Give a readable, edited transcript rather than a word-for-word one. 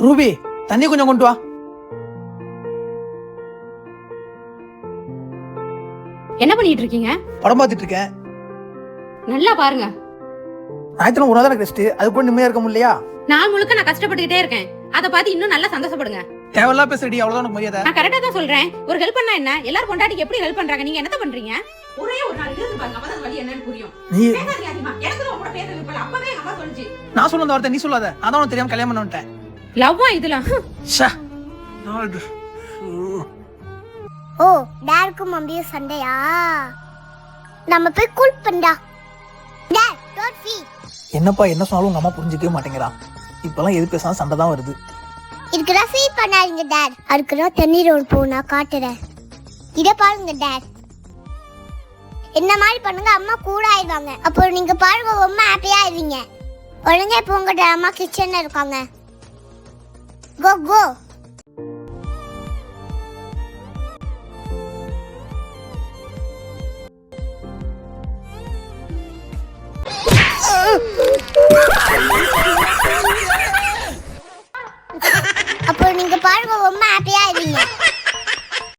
Ruby தண்ணி கொஞ்சம் கொண்டு வா. என்ன பண்ணிட்டு இருக்கீங்க? படம் பார்த்துட்டு இருக்கேன். நல்லா பாருங்க. ஞாயிற்றுக்கிழமை ஒரு நாள் ரெஸ்ட், அது கூட நிம்மதியா இருக்க முடியலையா? நாள் முழுக்க நான் கஷ்டப்பட்டுக்கிட்டே இருக்கேன். அத பார்த்து இன்னும் நல்லா சந்தோஷப்படுங்க. தேவையில்லாம் பேசுறடி, அவ்வளவுதான் உனக்கு மரியாதை. நான் கரெக்டா தான் சொல்றேன். ஒரு ஹெல்ப் பண்ணா என்ன? எல்லாரும் பொண்டாட்டிக்கு எப்படி ஹெல்ப் பண்றாங்க, நீங்க என்னத்த பண்றீங்க? ஒரே ஒரு நாள் இருந்து பாருங்க, அப்பதான் வலி என்னன்னு புரியும். நீ பேசாதீங்க அதிகமா. எனக்கு உங்க கூட பேசவே இல்ல. அப்பவே எங்க அம்மா சொல்லுச்சு. நான் சொன்ன அந்த வார்த்தை நீ சொல்லாத. நான் தான் உனக்கு தெரியாம கல்யாணம் பண்ண வந்துட்டேன். லவ்வா இதெல்லாம்? ஓ, டார்க்கும் மம்பியும் சண்டையா? நம்ம போய் கூல் பண்ணா. Dot, don't feel. என்னப்பா என்ன சொன்னாலும் உங்க அம்மா புரிஞ்சுக்கவே மாட்டேங்கிறான். இப்பெல்லாம் எது பேசாலும் சண்டை தான் வருது. இதுக்குதான் ஃபீல் பண்ணாதீங்க டாட். அதுக்குதான் தண்ணீர் ஒன்று போனா காட்டுறேன். இதை பாருங்க டாட். என்ன மாதிரி பண்ணுங்க, அம்மா கூட ஆயிடுவாங்க. அப்போ நீங்க பாருங்க, ரொம்ப ஹாப்பியா ஆயிடுவீங்க. உடனே போங்க, அம்மா கிச்சன்ல இருக்காங்க. கோ கோ.